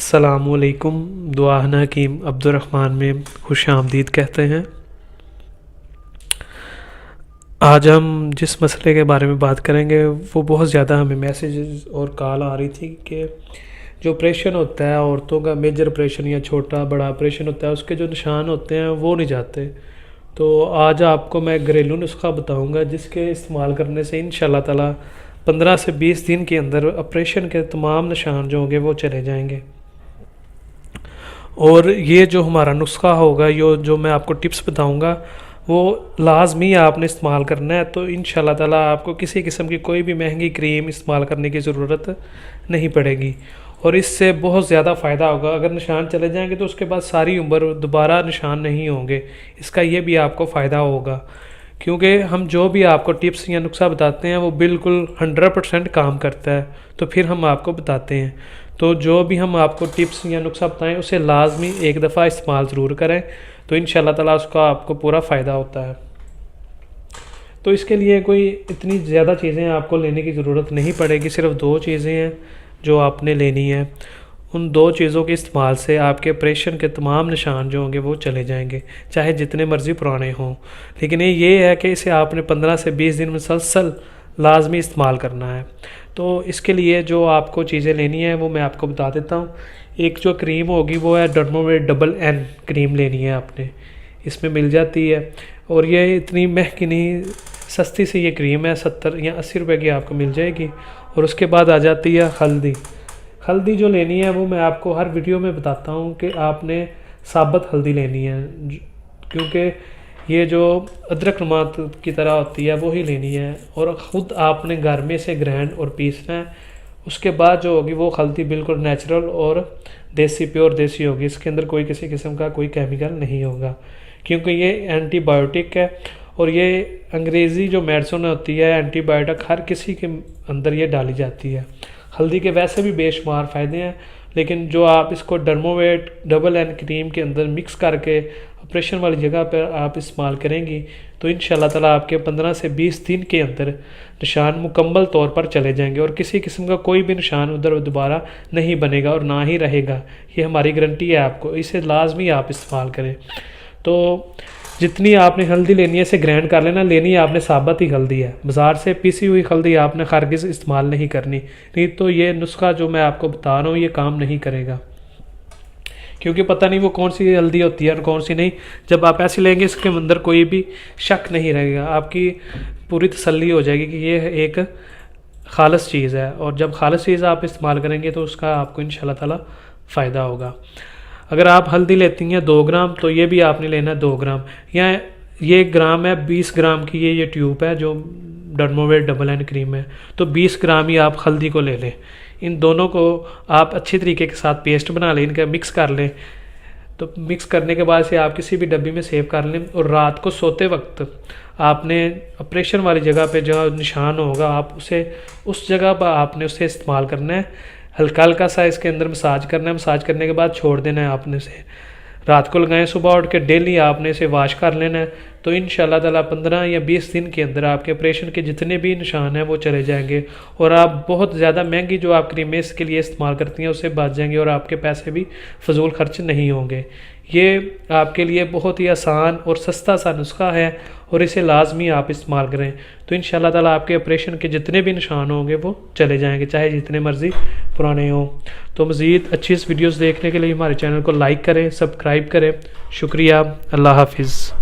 السلام علیکم۔ دعا حکیم عبدالرحمن میں خوش آمدید کہتے ہیں۔ آج ہم جس مسئلے کے بارے میں بات کریں گے وہ بہت زیادہ ہمیں میسیجز اور کال آ رہی تھی کہ جو آپریشن ہوتا ہے عورتوں کا، میجر آپریشن یا چھوٹا بڑا آپریشن ہوتا ہے، اس کے جو نشان ہوتے ہیں وہ نہیں جاتے۔ تو آج آپ کو میں گھریلو نسخہ بتاؤں گا جس کے استعمال کرنے سے انشاءاللہ تعالی 15 سے 20 دن کے اندر آپریشن کے تمام نشان جو ہوں گے وہ چلے جائیں گے۔ اور یہ جو ہمارا نسخہ ہوگا، جو میں آپ کو ٹپس بتاؤں گا، وہ لازمی آپ نے استعمال کرنا ہے۔ تو انشاءاللہ تعالی آپ کو کسی قسم کی کوئی بھی مہنگی کریم استعمال کرنے کی ضرورت نہیں پڑے گی، اور اس سے بہت زیادہ فائدہ ہوگا۔ اگر نشان چلے جائیں گے تو اس کے بعد ساری عمر دوبارہ نشان نہیں ہوں گے۔ اس کا یہ بھی آپ کو فائدہ ہوگا، کیونکہ ہم جو بھی آپ کو ٹپس یا نسخہ بتاتے ہیں وہ بالکل 100% کام کرتا ہے، تو پھر ہم آپ کو بتاتے ہیں۔ تو جو بھی ہم آپ کو ٹپس یا نسخہ بتائیں اسے لازمی ایک دفعہ استعمال ضرور کریں، تو انشاءاللہ تعالیٰ اس کا آپ کو پورا فائدہ ہوتا ہے۔ تو اس کے لیے کوئی اتنی زیادہ چیزیں آپ کو لینے کی ضرورت نہیں پڑے گی، صرف 2 چیزیں ہیں جو آپ نے لینی ہیں۔ ان 2 چیزوں کے استعمال سے آپ کے آپریشن کے تمام نشان جو ہوں گے وہ چلے جائیں گے، چاہے جتنے مرضی پرانے ہوں۔ لیکن یہ ہے کہ اسے آپ نے 15 سے 20 دن مسلسل لازمی استعمال کرنا ہے۔ تو اس کے لیے جو آپ کو چیزیں لینی ہیں وہ میں آپ کو بتا دیتا ہوں۔ ایک جو کریم ہوگی وہ ہے ڈرموویٹ ڈبل این کریم لینی ہے آپ نے، اس میں مل جاتی ہے، اور یہ اتنی مہنگی نہیں، سستی سی یہ کریم ہے، 70 یا 80 روپے کی آپ کو مل جائے گی۔ اور اس کے بعد آ جاتی ہے ہلدی۔ ہلدی جو لینی ہے وہ میں آپ کو ہر ویڈیو میں بتاتا ہوں کہ آپ نے ثابت ہلدی لینی ہے، کیونکہ یہ جو ادرک نما کی طرح ہوتی ہے وہی لینی ہے، اور خود آپ نے گھر میں سے گرینڈ اور پیسنا ہے۔ اس کے بعد جو ہوگی وہ ہلدی بالکل نیچرل اور دیسی، پیور دیسی ہوگی، اس کے اندر کوئی کسی قسم کا کوئی کیمیکل نہیں ہوگا، کیونکہ یہ اینٹی بایوٹک ہے، اور یہ انگریزی جو میڈیسن ہوتی ہے، اینٹی بایوٹک ہر کسی کے اندر یہ ڈالی جاتی ہے۔ ہلدی کے ویسے بھی بے شمار فائدے ہیں، لیکن جو آپ اس کو ڈرموویٹ ڈبل این کریم کے اندر مکس کر کے آپریشن والی جگہ پر آپ استعمال کریں گی تو انشاءاللہ تعالیٰ آپ کے 15 سے 20 دن کے اندر نشان مکمل طور پر چلے جائیں گے، اور کسی قسم کا کوئی بھی نشان ادھر دوبارہ نہیں بنے گا اور نہ ہی رہے گا۔ یہ ہماری گارنٹی ہے آپ کو، اسے لازمی آپ استعمال کریں۔ تو جتنی آپ نے ہلدی لینی ہے اسے گرینڈ کر لینا، لینی ہے آپ نے ثابت ہی ہلدی ہے، بازار سے پیسی ہوئی ہلدی آپ نے ہرگز استعمال نہیں کرنی، نہیں تو یہ نسخہ جو میں آپ کو بتا رہا ہوں یہ کام نہیں کرے گا، کیونکہ پتہ نہیں وہ کون سی ہلدی ہوتی ہے اور کون سی نہیں۔ جب آپ ایسی لیں گے اس کے اندر کوئی بھی شک نہیں رہے گا، آپ کی پوری تسلی ہو جائے گی کہ یہ ایک خالص چیز ہے، اور جب خالص چیز آپ استعمال کریں گے تو اس کا آپ کو انشاءاللہ تعالی فائدہ ہوگا۔ اگر آپ ہلدی لیتی ہیں 2 گرام تو یہ بھی آپ نے لینا ہے 2 گرام، یا یہ 1 گرام ہے، 20 گرام کی یہ ٹیوب ہے جو ڈرموویٹ ڈبل این کریم ہے، تو 20 گرام ہی آپ ہلدی کو لے لیں۔ ان دونوں کو آپ اچھی طریقے کے ساتھ پیسٹ بنا لیں، ان کا مکس کر لیں۔ تو مکس کرنے کے بعد اسے آپ کسی بھی ڈبی میں سیو کر لیں، اور رات کو سوتے وقت آپ نے آپریشن والی جگہ پہ جہاں نشان ہوگا آپ اسے اس جگہ پر آپ نے اسے استعمال کرنا ہے، ہلکا ہلکا سا اس کے اندر مساج کرنا ہے، مساج کرنے کے بعد چھوڑ دینا ہے آپ نے اسے، رات کو لگائیں، صبح اٹھ کے ڈیلی آپ نے اسے واش کر لینا ہے۔ تو انشاءاللہ تعالیٰ 15 یا 20 دن کے اندر آپ کے آپریشن کے جتنے بھی نشان ہیں وہ چلے جائیں گے، اور آپ بہت زیادہ مہنگی جو آپ کریمیں اس کے لیے استعمال کرتی ہیں اسے بچ جائیں گے، اور آپ کے پیسے بھی فضول خرچ نہیں ہوں گے۔ یہ آپ کے لیے بہت ہی آسان اور سستا سا نسخہ ہے، اور اسے لازمی آپ استعمال کریں، تو انشاءاللہ تعالیٰ آپ کے آپریشن کے جتنے بھی نشان ہوں گے وہ چلے جائیں گے، چاہے جتنے مرضی پرانے ہوں۔ تو مزید اچھی ویڈیوز دیکھنے کے لیے ہمارے چینل کو لائک کریں، سبسکرائب کریں۔ شکریہ، اللہ حافظ۔